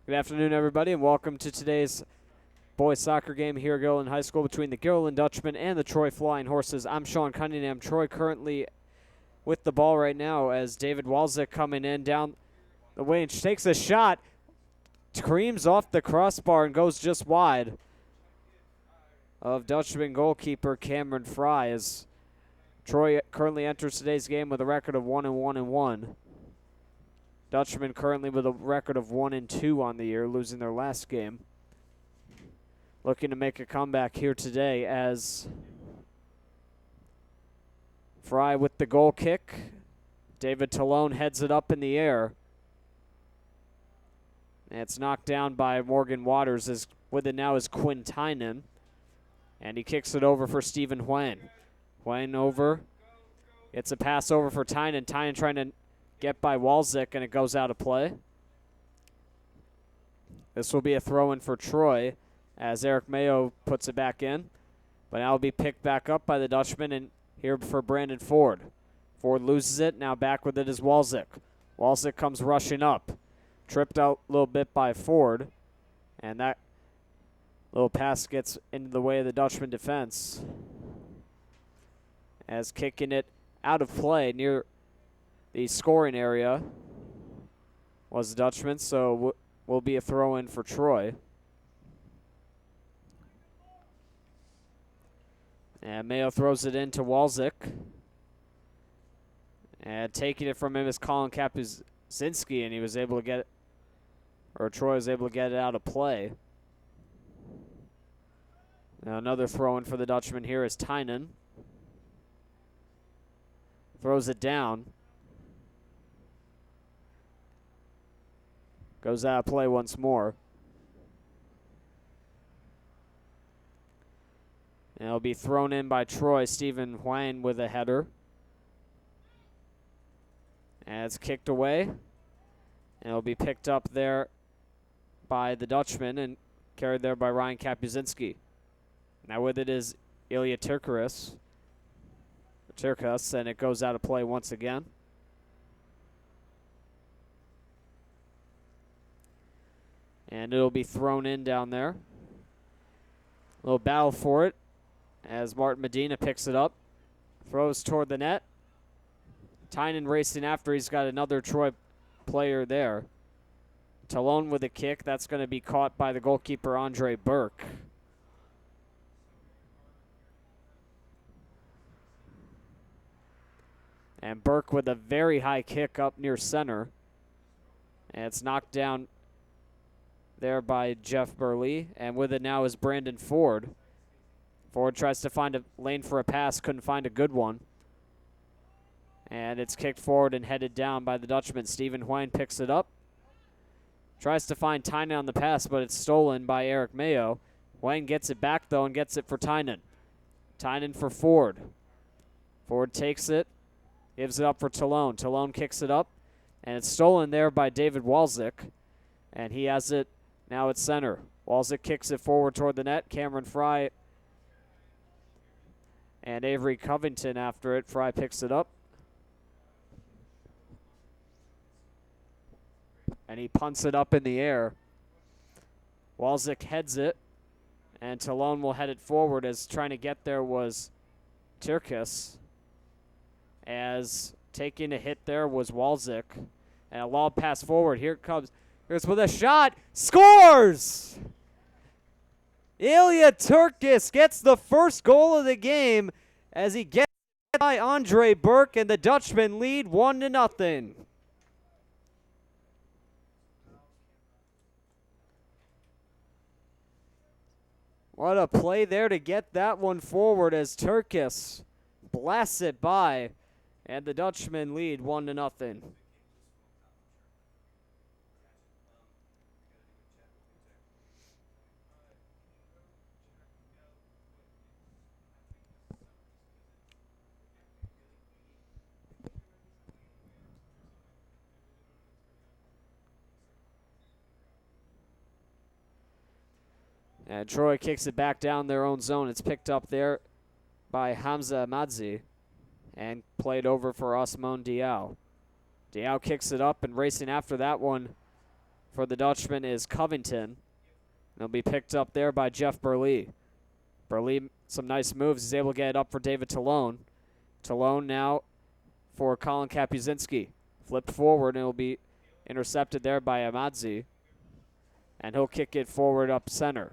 Good afternoon, everybody, and welcome to today's boys soccer game here at Gilliland High School between the Gilliland Dutchmen and the Troy Flying Horses. I'm Sean Cunningham. Troy currently with the ball right now as David Walczyk coming in down the wing. Takes a shot, creams off the crossbar and goes just wide of Dutchman goalkeeper Cameron Fry as Troy currently enters today's game with a record of 1-1-1. Dutchman currently with a record of 1-2 on the year, losing their last game. Looking to make a comeback here today as Fry with the goal kick. David Talone heads it up in the air. And it's knocked down by Morgan Waters. As with it now is Quinn Tynan. And he kicks it over for Stephen Huang. Huang over. It's a pass over for Tynan. Tynan trying to get by Walczyk, and it goes out of play. This will be a throw-in for Troy as Eric Mayo puts it back in. But now it'll be picked back up by the Dutchman, and here for Brandon Ford. Ford loses it. Now back with it is Walczyk. Walczyk comes rushing up. Tripped out a little bit by Ford. And that little pass gets into the way of the Dutchman defense. As kicking it out of play near the scoring area was the Dutchman, so will be a throw-in for Troy. And Mayo throws it into Walczyk. And taking it from him is Colin Kapuzinski, and he was able to get it, or Troy was able to get it out of play. Now another throw-in for the Dutchman here is Tynan. Throws it down. Goes out of play once more. And it'll be thrown in by Troy. Stephen Huang with a header. And it's kicked away. And it'll be picked up there by the Dutchman and carried there by Ryan Kapuzinski. Now with it is Ilya Turkas, and it goes out of play once again. And it'll be thrown in down there. A little battle for it as Martin Medina picks it up. Throws toward the net. Tynan racing after. He's got another Troy player there. Talone with a kick. That's going to be caught by the goalkeeper, Andre Burke. And Burke with a very high kick up near center. And it's knocked down there by Jeff Burley, and with it now is Brandon Ford. Ford tries to find a lane for a pass, couldn't find a good one. And it's kicked forward and headed down by the Dutchman. Stephen Huang picks it up. Tries to find Tynan on the pass, but it's stolen by Eric Mayo. Huang gets it back, though, and gets it for Tynan. Tynan for Ford. Ford takes it, gives it up for Talone. Talone kicks it up, and it's stolen there by David Walczyk. And he has it now at center. Walczyk kicks it forward toward the net. Cameron Fry and Avery Covington after it. Fry picks it up. And he punts it up in the air. Walczyk heads it. And Talone will head it forward as trying to get there was Turkas. As taking a hit there was Walczyk. And a long pass forward. Here comes... Here's with a shot, scores! Ilya Turkas gets the first goal of the game as he gets by Andre Burke, and the Dutchmen lead 1-0. What a play there to get that one forward as Turkas blasts it by, and the Dutchmen lead 1-0. And Troy kicks it back down their own zone. It's picked up there by Hamza Madzi and played over for Osman Diao. Diao kicks it up and racing after that one for the Dutchman is Covington. It'll be picked up there by Jeff Burley. Burley, some nice moves. He's able to get it up for David Talone. Talone now for Colin Kapuzinski. Flipped forward, and it'll be intercepted there by Amadzi. And he'll kick it forward up center.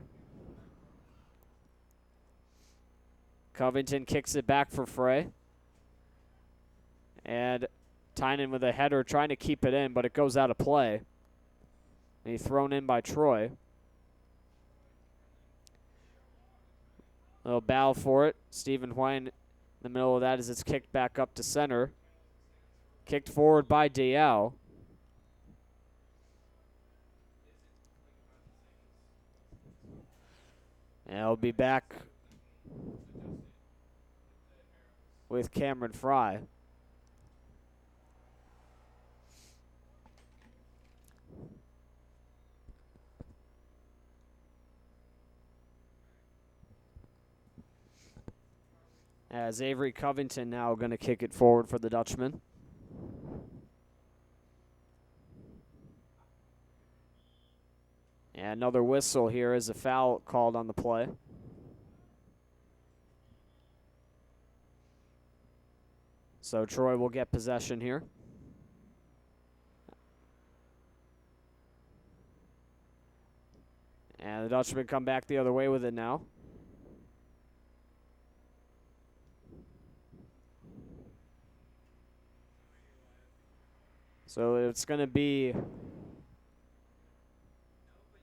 Covington kicks it back for Frey. And Tynan with a header trying to keep it in, but it goes out of play. And he's thrown in by Troy. Little battle for it. Stephen Hwang in the middle of that as it's kicked back up to center. Kicked forward by Diao. And it'll be back with Cameron Fry. As Avery Covington now going to kick it forward for the Dutchman. And another whistle here as a foul called on the play. So Troy will get possession here. And the Dutchman come back the other way with it now. So it's going to be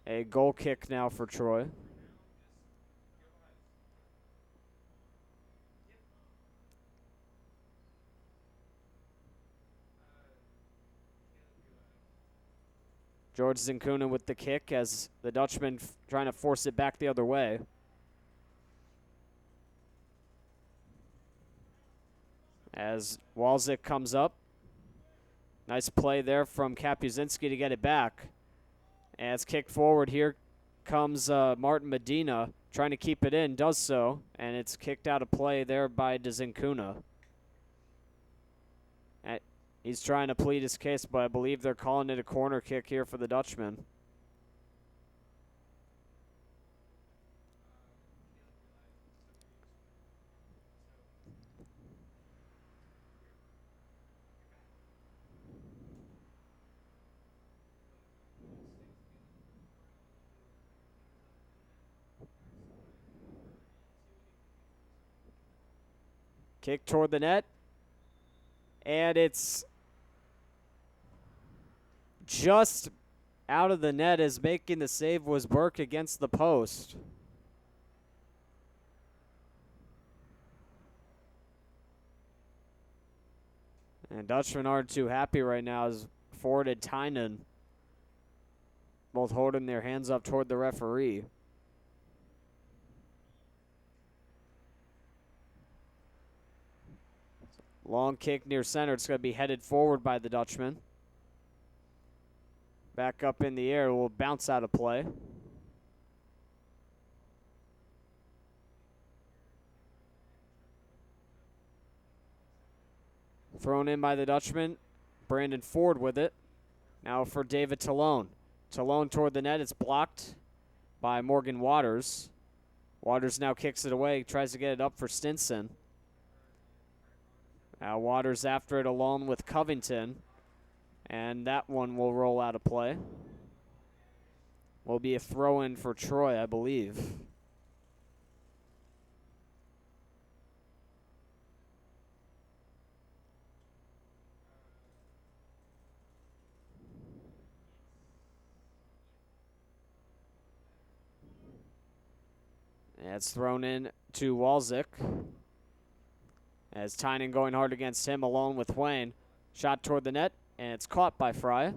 a goal kick now for Troy. George Zinkuna with the kick as the Dutchman trying to force it back the other way. As Walczyk comes up. Nice play there from Kapuzinski to get it back. And it's kicked forward. Here comes Martin Medina trying to keep it in, does so. And it's kicked out of play there by Zinkuna. He's trying to plead his case, but I believe they're calling it a corner kick here for the Dutchman. Kick toward the net. And it's just out of the net as making the save was Burke against the post. And Dutchmen aren't too happy right now as Ford and Tynan both holding their hands up toward the referee. Long kick near center. It's going to be headed forward by the Dutchman. Back up in the air. Will bounce out of play. Thrown in by the Dutchman. Brandon Ford with it. Now for David Talone. Talone toward the net. It's blocked by Morgan Waters. Waters now kicks it away. Tries to get it up for Stinson. Now Waters after it alone with Covington. And that one will roll out of play. Will be a throw-in for Troy, I believe. And it's thrown in to Walczyk. As Tynan going hard against him alone with Hwang. Shot toward the net, and it's caught by Fry.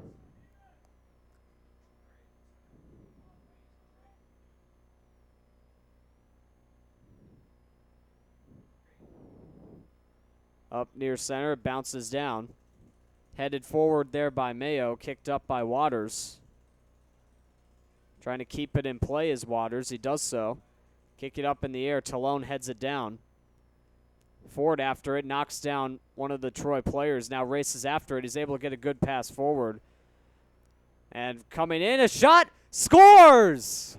Up near center, bounces down. Headed forward there by Mayo, kicked up by Waters. Trying to keep it in play is Waters, he does so. Kick it up in the air, Talone heads it down. Ford after it, knocks down one of the Troy players, now races after it. He's able to get a good pass forward. And coming in, a shot, scores!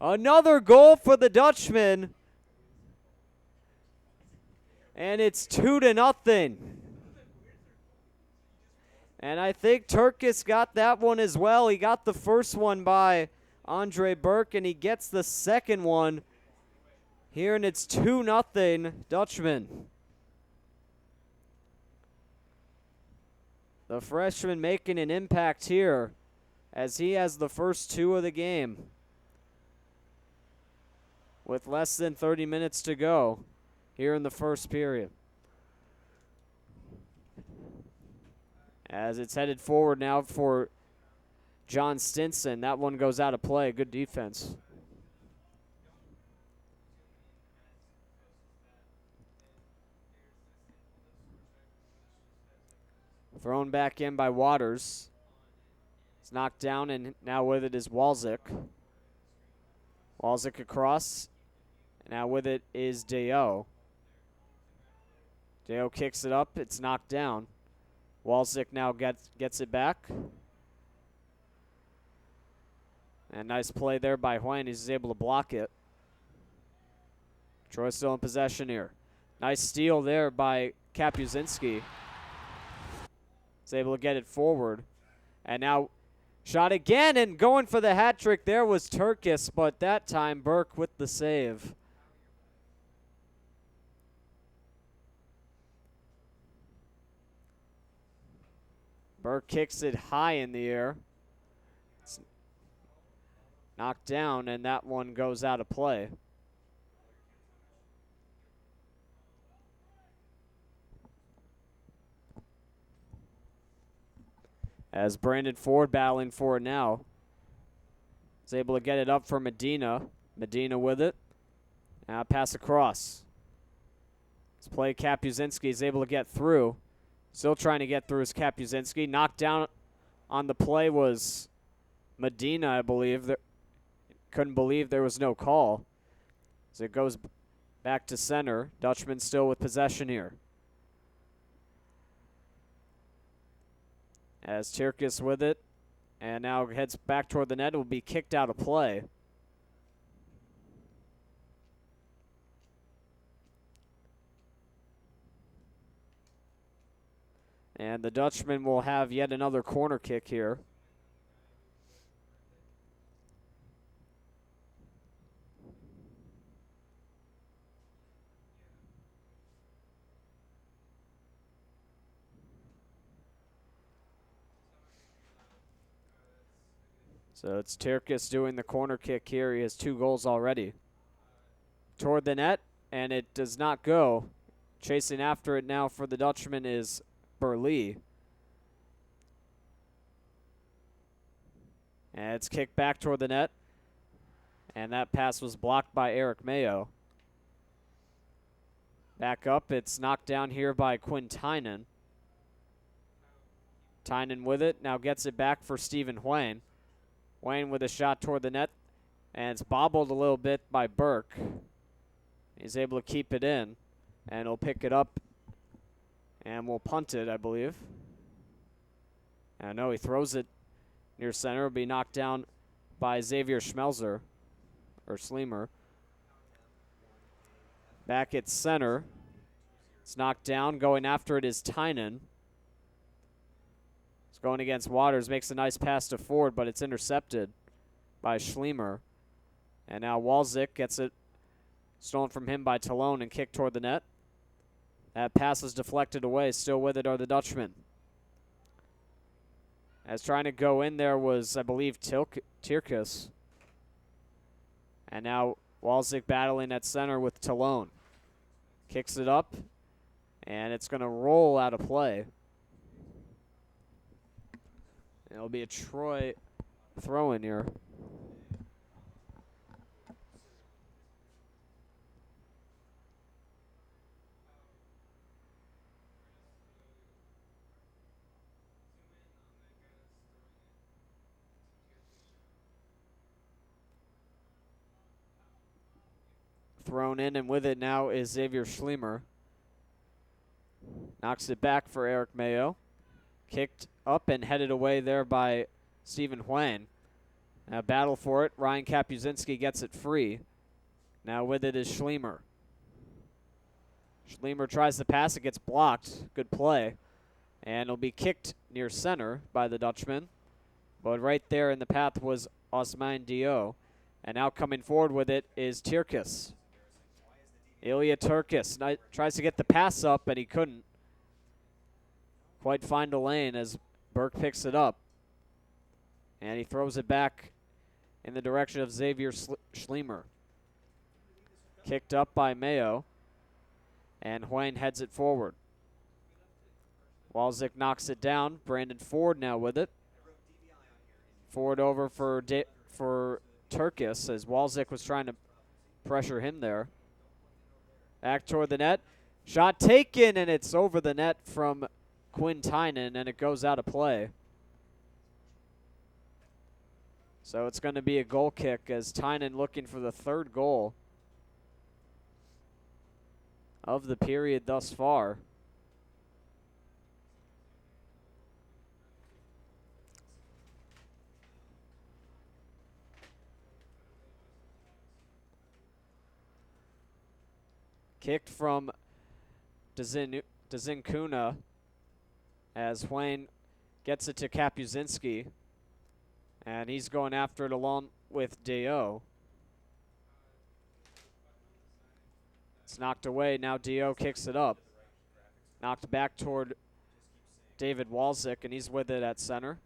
Another goal for the Dutchman. And it's 2-0. And I think Turkis got that one as well. He got the first one by Andre Burke, and he gets the second one here, and it's 2-0 Dutchman. The freshman making an impact here as he has the first two of the game with less than 30 minutes to go here in the first period. As it's headed forward now for John Stinson. That one goes out of play. Good defense. Thrown back in by Waters. It's knocked down, and now with it is Walczyk. Walczyk across. And now with it is Deo. Deo kicks it up. It's knocked down. Walczyk now gets it back. And nice play there by Huen. He's able to block it. Troy still in possession here. Nice steal there by Kapuzinski. He's able to get it forward. And now shot again, and going for the hat trick there was Turkis, but that time Burke with the save. Burke kicks it high in the air. It's knocked down, and that one goes out of play. As Brandon Ford battling for it now. Is able to get it up for Medina. Medina with it. Now pass across. Let's play Kapuzinski. Is able to get through. Still trying to get through is Kapuzinski. Knocked down on the play was Medina, I believe. Couldn't believe there was no call. So it goes back to center. Dutchman still with possession here. As Tirkis with it, and now heads back toward the net. It will be kicked out of play. And the Dutchman will have yet another corner kick here. So it's Tirkis doing the corner kick here. He has 2 goals already. Toward the net, and it does not go. Chasing after it now for the Dutchman is Burley. And it's kicked back toward the net. And that pass was blocked by Eric Mayo. Back up, it's knocked down here by Quinn Tynan. Tynan with it, now gets it back for Stephen Wayne. Wayne with a shot toward the net, and it's bobbled a little bit by Burke. He's able to keep it in, and he'll pick it up, and we'll punt it, I believe. I know he throws it near center. It'll be knocked down by Xavier Schmelzer, or Sleemer. Back at center. It's knocked down. Going after it is Tynan. Going against Waters, makes a nice pass to Ford, but it's intercepted by Schlemer. And now Walczyk gets it stolen from him by Talone and kicked toward the net. That pass is deflected away. Still with it are the Dutchmen. As trying to go in there was, I believe, Tirkis. And now Walczyk battling at center with Talone. Kicks it up, and it's going to roll out of play. It'll be a Troy throw-in here. Thrown in, and with it now is Xavier Schlemer. Knocks it back for Eric Mayo. Kicked up and headed away there by Stephen Huang. Now battle for it. Ryan Kapuzinski gets it free. Now with it is Schlemer. Schlemer tries to pass. It gets blocked. Good play. And it'll be kicked near center by the Dutchman. But right there in the path was Osman Dio. And now coming forward with it is Tirkis. Ilya Tirkis tries to get the pass up, and he couldn't quite find a lane as Burke picks it up. And he throws it back in the direction of Xavier Schlemer. Kicked up by Mayo. And Huang heads it forward. Walzik knocks it down. Brandon Ford now with it. Ford over for Tirkis as Walzik was trying to pressure him there. Back toward the net. Shot taken, and it's over the net from Quinn Tynan, and it goes out of play. So it's going to be a goal kick as Tynan looking for the third goal of the period thus far. Kicked from Dzinkuna as Huang gets it to Kapuzinski. And he's going after it along with Dio. It's knocked away. Now Dio kicks it up. Knocked back toward David Walzik, and he's with it at center.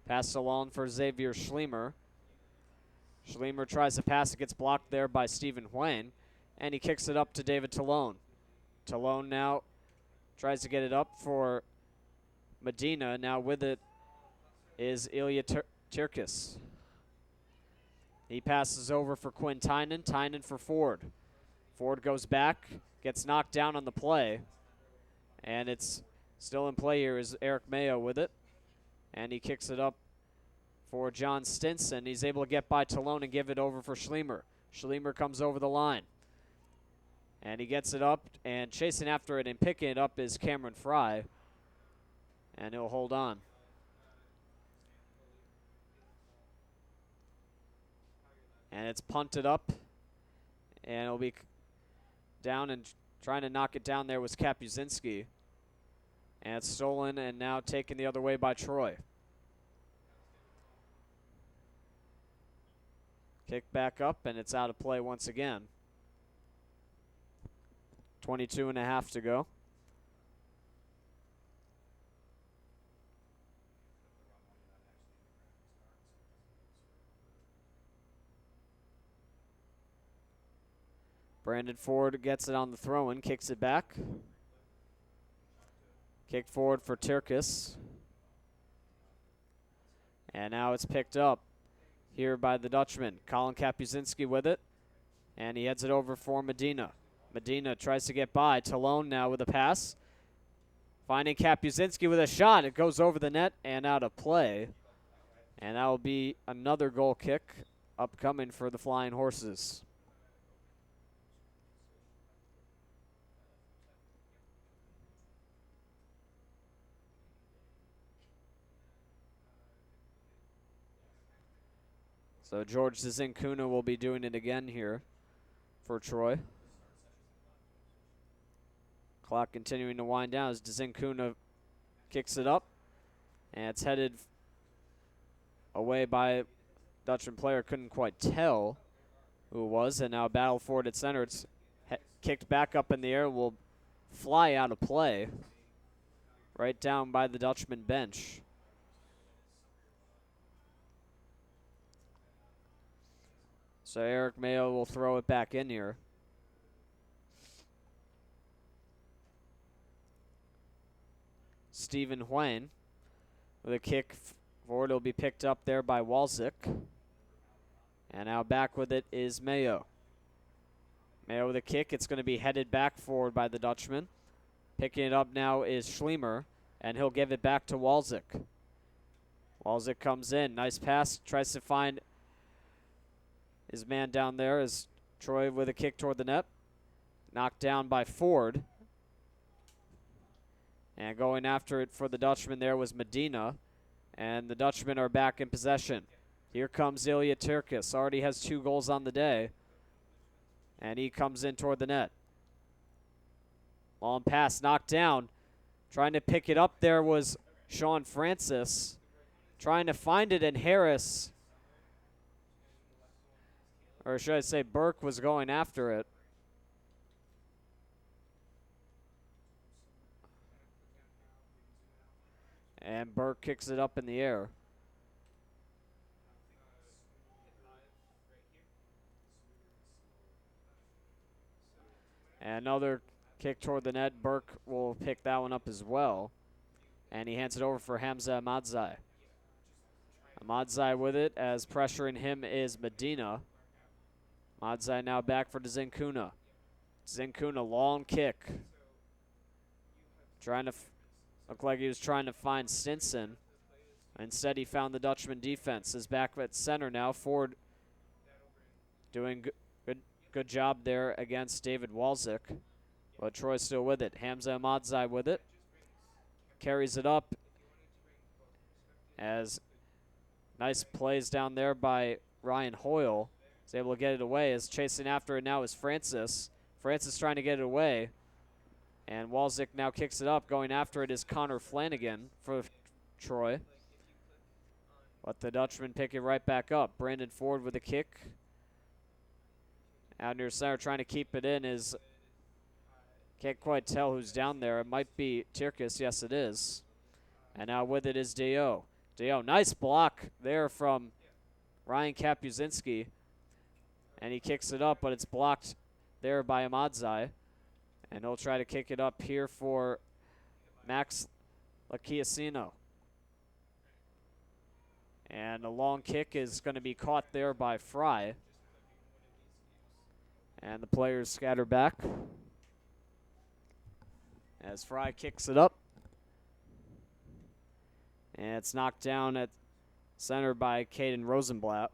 Pass along for Xavier Schlemer. Schlemer tries to pass. It gets blocked there by Stephen Huang. And he kicks it up to David Talone. Talone now tries to get it up for Medina. Now with it is Ilya Tirkis. He passes over for Quinn Tynan. Tynan for Ford. Ford goes back, gets knocked down on the play. And it's still in play here is Eric Mayo with it. And he kicks it up for John Stinson. He's able to get by Talone and give it over for Schlemer. Schlemer comes over the line. And he gets it up, and chasing after it and picking it up is Cameron Fry. And he'll hold on. And it's punted up, and it'll be down, and trying to knock it down there was Kapuzinski. And it's stolen and now taken the other way by Troy. Kick back up, and it's out of play once again. 22.5 to go. Brandon Ford gets it on the throw-in, kicks it back. Kick forward for Tirkis. And now it's picked up here by the Dutchman. Colin Kapuzinski with it. And he heads it over for Medina. Medina tries to get by. Talone now with a pass. Finding Kapuzinski with a shot. It goes over the net and out of play. And that will be another goal kick upcoming for the Flying Horses. So George Dzinkuna will be doing it again here for Troy. Clock continuing to wind down as Dzinkuna kicks it up. And it's headed away by Dutchman player. Couldn't quite tell who it was. And now battle for it at center. It's kicked back up in the air. Will fly out of play. Right down by the Dutchman bench. So Eric Mayo will throw it back in here. Stephen Huang with a kick forward. It'll be picked up there by Walzik. And now back with it is Mayo. Mayo with a kick. It's going to be headed back forward by the Dutchman. Picking it up now is Schlemer, and he'll give it back to Walzik. Walzik comes in. Nice pass. Tries to find his man down there as Troy with a kick toward the net. Knocked down by Ford. And going after it for the Dutchman there was Medina. And the Dutchmen are back in possession. Here comes Ilya Turkis. Already has 2 goals on the day. And he comes in toward the net. Long pass knocked down. Trying to pick it up there was Sean Francis. Trying to find it, and Harris, or should I say Burke, was going after it. And Burke kicks it up in the air. And another kick toward the net. Burke will pick that one up as well. And he hands it over for Hamza Ahmadzai. Ahmadzai with it, as pressuring him is Medina. Ahmadzai now back for Zinkuna. Zinkuna, long kick. Trying to look like he was trying to find Stinson. Instead, he found the Dutchman defense. Is back at center now. Ford doing good job there against David Walczyk. But Troy's still with it. Hamza Ahmadzai with it. Carries it up. As nice plays down there by Ryan Hoyle. He's able to get it away. Is chasing after it now is Francis. Francis trying to get it away. And Walczyk now kicks it up. Going after it is Connor Flanagan for Troy. But the Dutchman pick it right back up. Brandon Ford with a kick. Out near center trying to keep it in is, can't quite tell who's down there. It might be Tirkis. Yes, it is. And now with it is Dio. Dio, nice block there from Ryan Kapuzinski. And he kicks it up, but it's blocked there by Ahmadzai. And he'll try to kick it up here for Max Lachiasino. And a long kick is going to be caught there by Fry. And the players scatter back as Fry kicks it up. And it's knocked down at center by Caden Rosenblatt.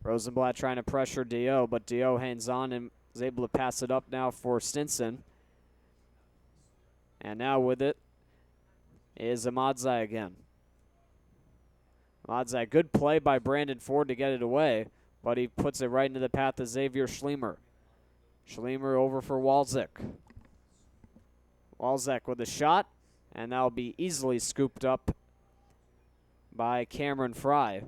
Rosenblatt trying to pressure Dio, but Dio hangs on and is able to pass it up now for Stinson. And now with it is Ahmadzai again. Ahmadzai, good play by Brandon Ford to get it away, but he puts it right into the path of Xavier Schlemer. Schlemer over for Walczyk. Walczyk with a shot, and that'll be easily scooped up by Cameron Fry.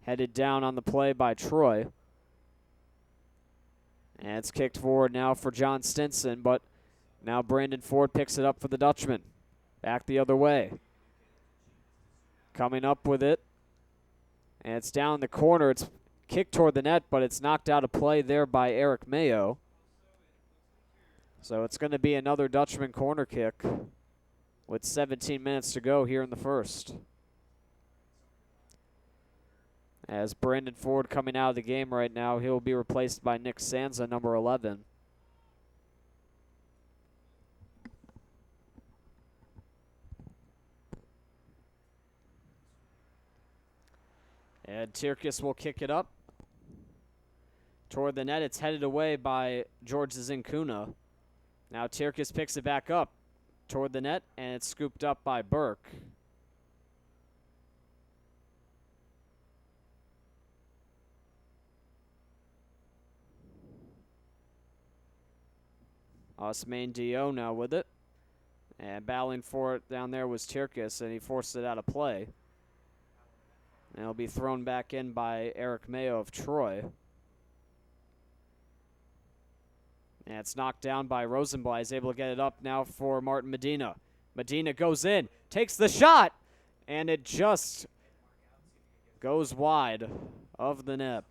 Headed down on the play by Troy. And it's kicked forward now for John Stinson, but now Brandon Ford picks it up for the Dutchman. Back the other way. Coming up with it. And it's down the corner. It's kicked toward the net, but it's knocked out of play there by Eric Mayo. So it's going to be another Dutchman corner kick with 17 minutes to go here in the first. As Brandon Ford coming out of the game right now, he'll be replaced by Nick Sanza, number 11. And Tirkis will kick it up toward the net. It's headed away by George Zinkuna. Now Tirkis picks it back up toward the net, and it's scooped up by Burke. Osman Dio now with it. And battling for it down there was Tirkis, and he forced it out of play. And it'll be thrown back in by Eric Mayo of Troy. And it's knocked down by Rosenblatt. He's able to get it up now for Martin Medina. Medina goes in, takes the shot, and it just goes wide of the net.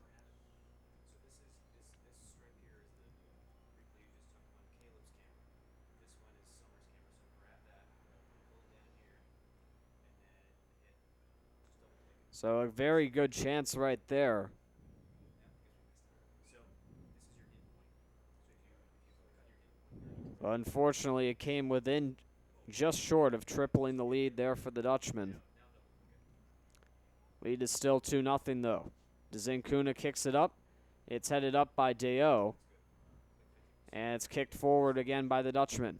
So a very good chance right there. Unfortunately, it came within just short of tripling the lead there for the Dutchman. Lead is still 2-0 though. Dzinkuna kicks it up. It's headed up by Deo. And it's kicked forward again by the Dutchman.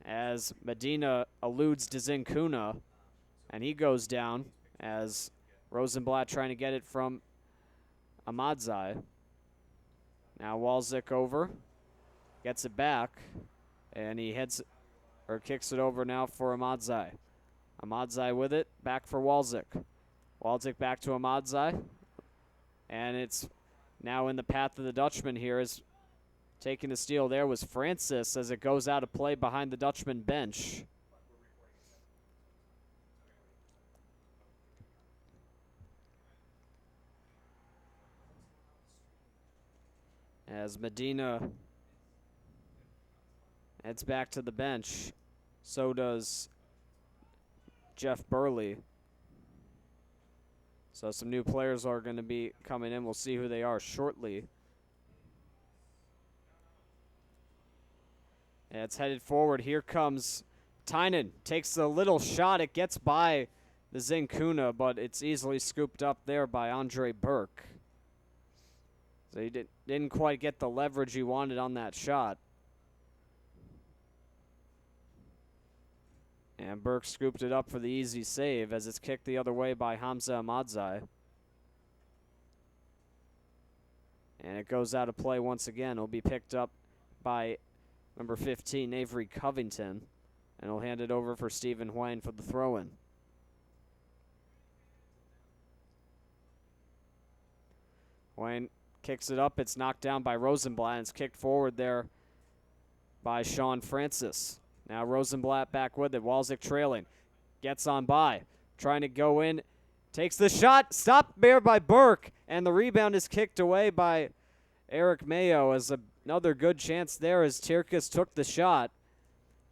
As Medina eludes Dzinkuna, and he goes down as Rosenblatt trying to get it from Ahmadzai. Now Walczyk over, gets it back, and he kicks it over now for Ahmadzai. Ahmadzai with it, back for Walczyk. Walczyk back to Ahmadzai, and it's now in the path of the Dutchman here. Is taking the steal there was Francis as it goes out of play behind the Dutchman bench. As Medina heads back to the bench, so does Jeff Burley. So some new players are going to be coming in. We'll see who they are shortly. And it's headed forward. Here comes Tynan. Takes a little shot. It gets by the Dzinkuna, but it's easily scooped up there by Andre Burke. So he didn't quite get the leverage he wanted on that shot. And Burke scooped it up for the easy save as it's kicked the other way by Hamza Ahmadzai. And it goes out of play once again. It'll be picked up by number 15, Avery Covington. And he'll hand it over for Stephen Huang for the throw-in. Huang kicks it up. It's knocked down by Rosenblatt. And it's kicked forward there by Sean Francis. Now Rosenblatt back with it. Walczyk trailing. Gets on by. Trying to go in. Takes the shot. Stopped there by Burke. And the rebound is kicked away by Eric Mayo as another good chance there as Tirkus took the shot.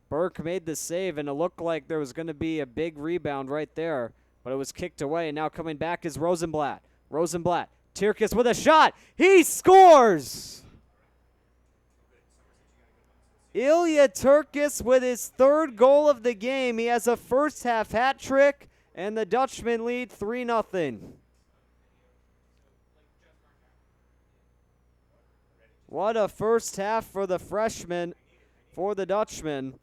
Burke made the save, and it looked like there was going to be a big rebound right there, but it was kicked away. And now coming back is Rosenblatt. Rosenblatt. Tirkus with a shot. He scores! Ilya Tirkus with his third goal of the game. He has a first half hat trick, and the Dutchmen lead 3-0. What a first half for the freshman, for the Dutchman.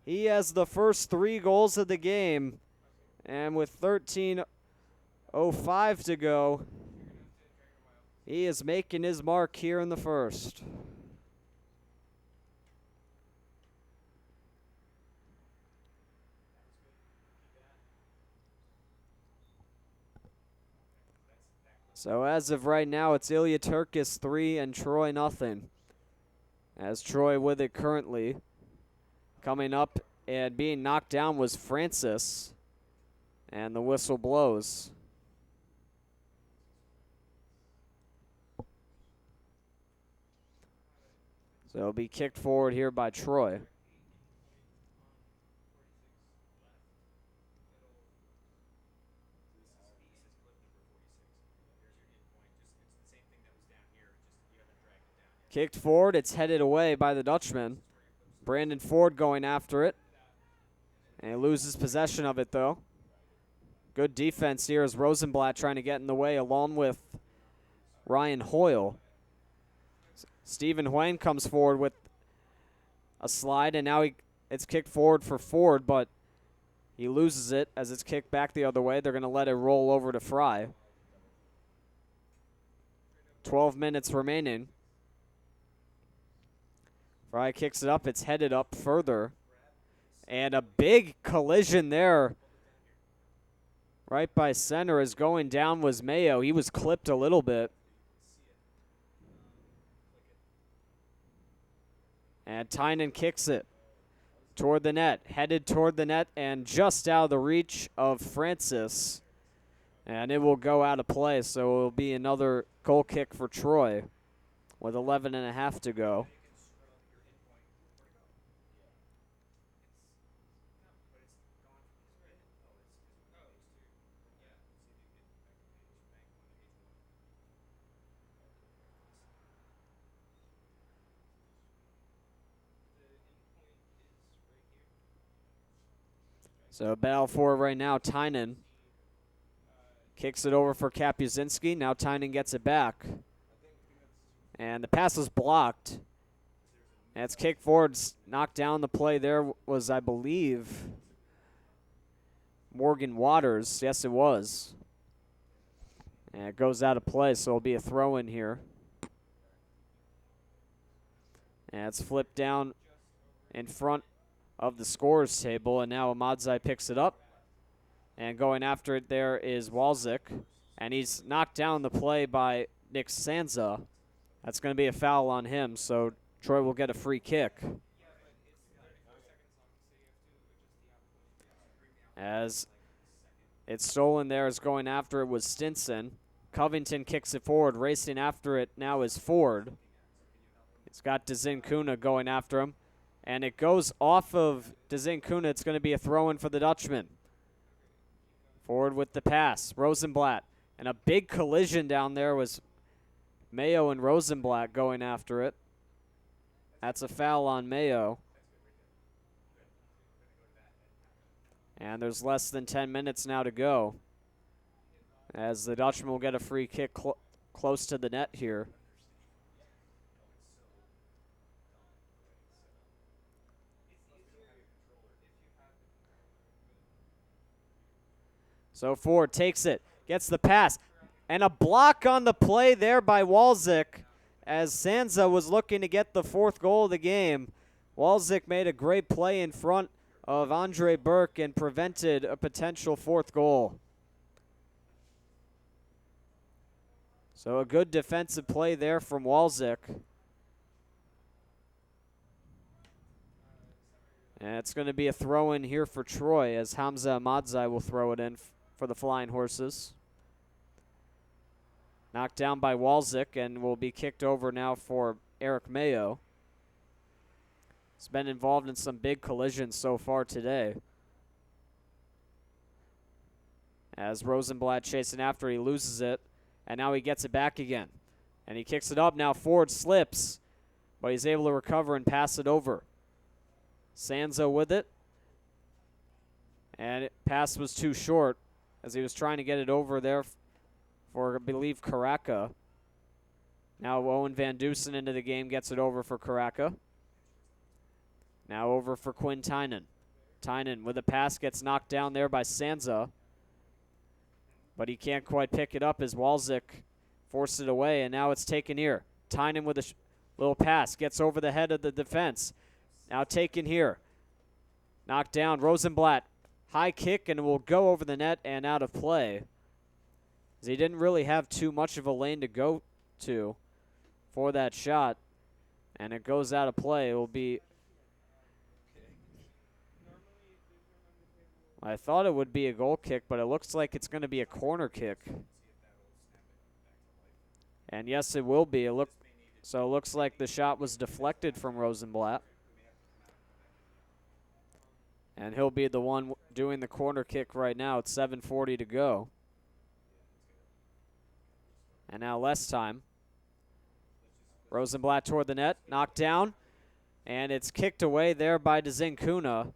He has the first 3 goals of the game, and with 13:05 to go, he is making his mark here in the first. So as of right now, it's Ilya Tirkus 3 and Troy 0. As Troy with it currently. Coming up and being knocked down was Francis. And the whistle blows. So it'll be kicked forward here by Troy. Kicked forward, it's headed away by the Dutchman. Brandon Ford going after it. And he loses possession of it, though. Good defense here as Rosenblatt trying to get in the way along with Ryan Hoyle. Stephen Huang comes forward with a slide, and now it's kicked forward for Ford, but he loses it as it's kicked back the other way. They're going to let it roll over to Fry. 12 minutes remaining. Fry kicks it up. It's headed up further. And a big collision there. Right by center as going down was Mayo. He was clipped a little bit. And Tynan kicks it toward the net. Headed toward the net and just out of the reach of Francis. And it will go out of play. So it will be another goal kick for Troy with 11:30 to go. So battle for it right now. Tynan kicks it over for Kapuzinski. Now Tynan gets it back. And the pass was blocked. And it's kicked forward, knocked down. The play there was, I believe, Morgan Waters. Yes, it was. And it goes out of play, so it'll be a throw in here. And it's flipped down in front of the scorers table, and now Ahmadzai picks it up. And going after it there is Walczyk, and he's knocked down the play by Nick Sanza. That's going to be a foul on him, so Troy will get a free kick. As it's stolen there, is going after it was Stinson. Covington kicks it forward. Racing after it now is Ford. It's got Dzinkunha going after him. And it goes off of Dzinkunha. It's going to be a throw-in for the Dutchman. Forward with the pass. Rosenblatt. And a big collision down there was Mayo and Rosenblatt going after it. That's a foul on Mayo. And there's less than 10 minutes now to go, as the Dutchman will get a free kick close to the net here. So Ford takes it, gets the pass, and a block on the play there by Walczyk, as Sanza was looking to get the fourth goal of the game. Walczyk made a great play in front of Andre Burke and prevented a potential fourth goal. So a good defensive play there from Walczyk. And it's going to be a throw-in here for Troy, as Hamza Ahmadzai will throw it in for the Flying Horses. Knocked down by Walczyk and will be kicked over now for Eric Mayo. He's been involved in some big collisions so far today. As Rosenblatt chasing after, he loses it, and now he gets it back again. And he kicks it up. Now Ford slips, but he's able to recover and pass it over. Sanza with it. And pass was too short, as he was trying to get it over there for, I believe, Karaka. Now Owen Van Dusen into the game, gets it over for Karaka. Now over for Quinn Tynan. Tynan with a pass, gets knocked down there by Sanza, but he can't quite pick it up as Walczyk forced it away, and now it's taken here. Tynan with a little pass, gets over the head of the defense. Now taken here. Knocked down. Rosenblatt, high kick, and will go over the net and out of play, as he didn't really have too much of a lane to go to for that shot, and it goes out of play. It will be... I thought it would be a goal kick, but it looks like it's going to be a corner kick. And yes, it will be. So it looks like the shot was deflected from Rosenblatt. And he'll be the one doing the corner kick right now. It's 7:40 to go. And now less time. Rosenblatt toward the net, knocked down. And it's kicked away there by Dzinkunha.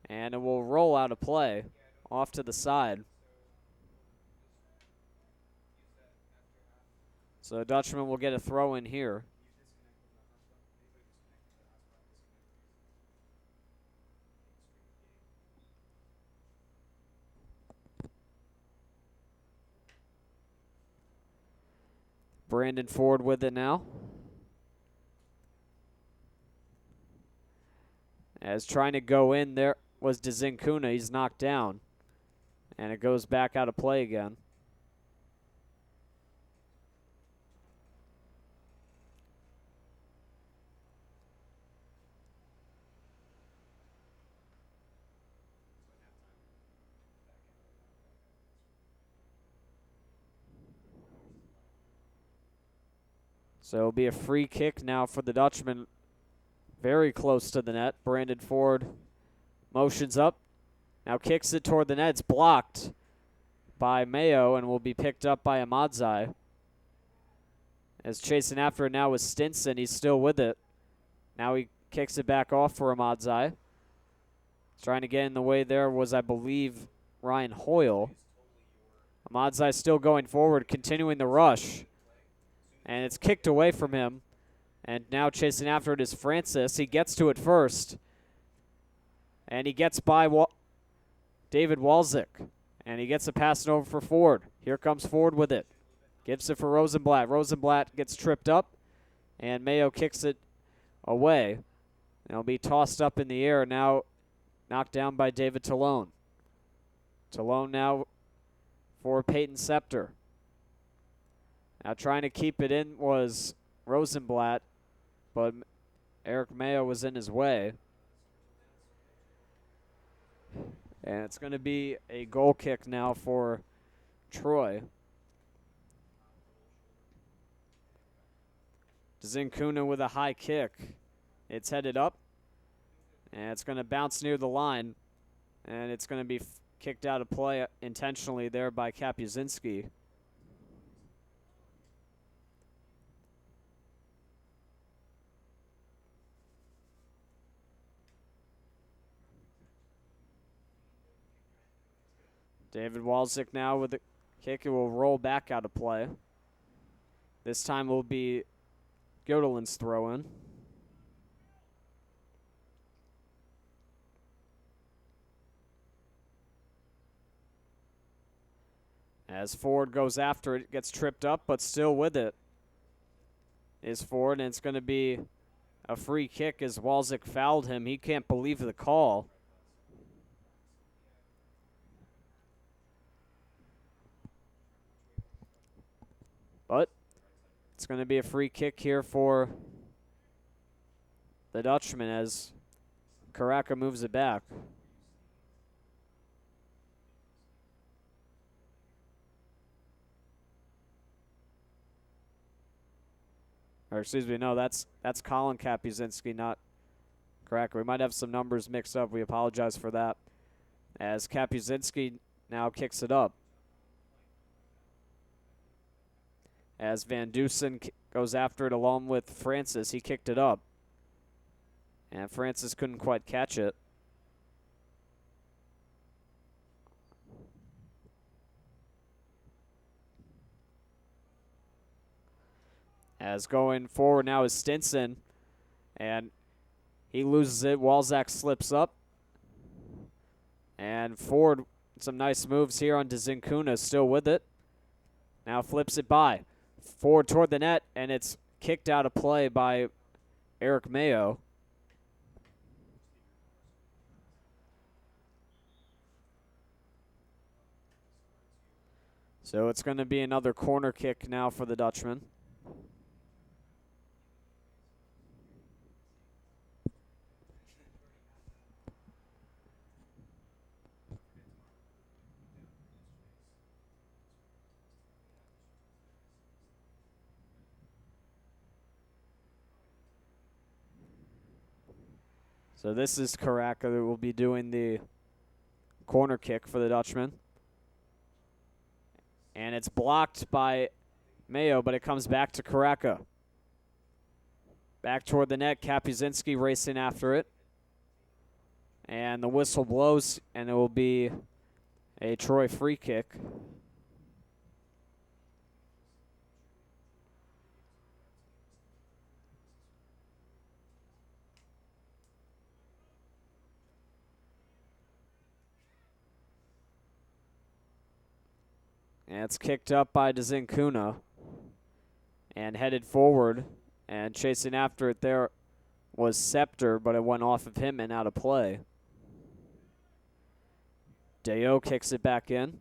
And it will roll out of play off to the side. So Dutchman will get a throw in here. Brandon Ford with it now. As trying to go in there was Dzinkunha. He's knocked down. And it goes back out of play again. So it'll be a free kick now for the Dutchman. Very close to the net. Brandon Ford motions up. Now kicks it toward the net. It's blocked by Mayo and will be picked up by Ahmadzai. As chasing after it now with Stinson. He's still with it. Now he kicks it back off for Ahmadzai. Trying to get in the way there was, I believe, Ryan Hoyle. Ahmadzai still going forward, continuing the rush. And it's kicked away from him. And now chasing after it is Francis. He gets to it first. And he gets by David Walczyk. And he gets a pass over for Ford. Here comes Ford with it. Gives it for Rosenblatt. Rosenblatt gets tripped up. And Mayo kicks it away. It'll be tossed up in the air. Now knocked down by David Talone. Talone now for Peyton Scepter. Now trying to keep it in was Rosenblatt, but Eric Mayo was in his way. And it's going to be a goal kick now for Troy. Zinkuna with a high kick. It's headed up, and it's going to bounce near the line, and it's going to be kicked out of play intentionally there by Kapuzinski. David Walczyk now with the kick. It will roll back out of play. This time will be Gödelin's throw-in. As Ford goes after it, gets tripped up, but still with it is Ford, and it's going to be a free kick as Walczyk fouled him. He can't believe the call. But it's going to be a free kick here for the Dutchman as Karaka moves it back. Or excuse me, no, that's Colin Kapuzinski, not Karaka. We might have some numbers mixed up. We apologize for that. As Kapuzinski now kicks it up. As Van Dusen goes after it along with Francis, he kicked it up. And Francis couldn't quite catch it. As going forward now is Stinson. And he loses it. Walczak slips up. And Ford, some nice moves here on Zinkuna, still with it. Now flips it by. Forward toward the net, and it's kicked out of play by Eric Mayo. So it's going to be another corner kick now for the Dutchman. So this is Karaka that will be doing the corner kick for the Dutchman. And it's blocked by Mayo, but it comes back to Karaka. Back toward the net, Kapuzinski racing after it. And the whistle blows, and it will be a Troy free kick. And it's kicked up by Zinkuna and headed forward. And chasing after it there was Scepter, but it went off of him and out of play. Deo kicks it back in.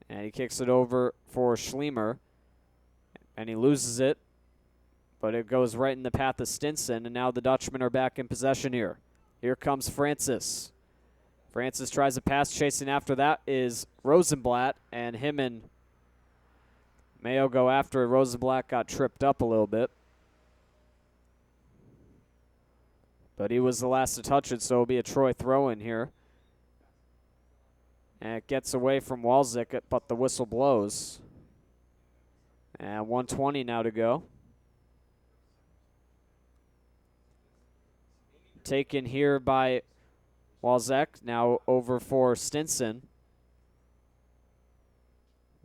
And he kicks it over for Schlemer. And he loses it. But it goes right in the path of Stinson. And now the Dutchmen are back in possession here. Here comes Francis. Francis tries a pass. Chasing after that is Rosenblatt. And him and Mayo go after it. Rosenblatt got tripped up a little bit. But he was the last to touch it, so it'll be a Troy throw-in here. And it gets away from Walczyk, but the whistle blows. And 1:20 now to go. Taken here by Walzek now over for Stinson.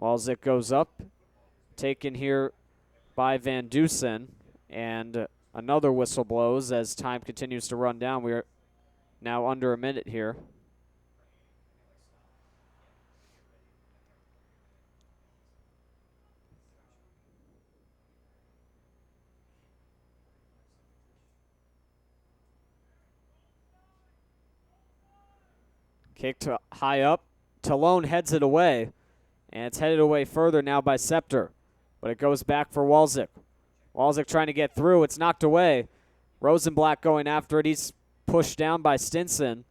Walzek goes up, taken here by Van Dusen, and another whistle blows as time continues to run down. We are now under a minute here. Kicked high up. Talone heads it away, and it's headed away further now by Scepter, but it goes back for Walzek. Walzek trying to get through. It's knocked away. Rosenblatt going after it. He's pushed down by Stinson,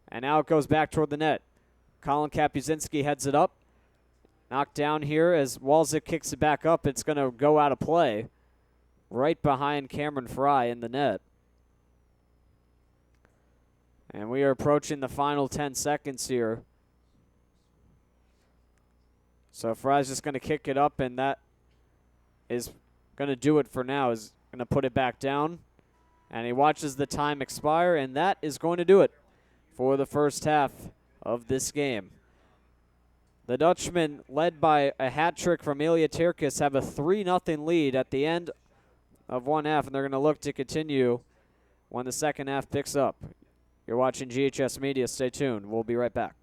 and now it goes back toward the net. Colin Kapuzinski heads it up. Knocked down here as Walzek kicks it back up. It's going to go out of play right behind Cameron Fry in the net. And we are approaching the final 10 seconds here. So Fry's just going to kick it up, and that is going to do it for now. Is going to put it back down. And he watches the time expire, and that is going to do it for the first half of this game. The Dutchmen, led by a hat trick from Ilya Tirkis, have a 3-0 lead at the end of one half, and they're going to look to continue when the second half picks up. You're watching GHS Media. Stay tuned. We'll be right back.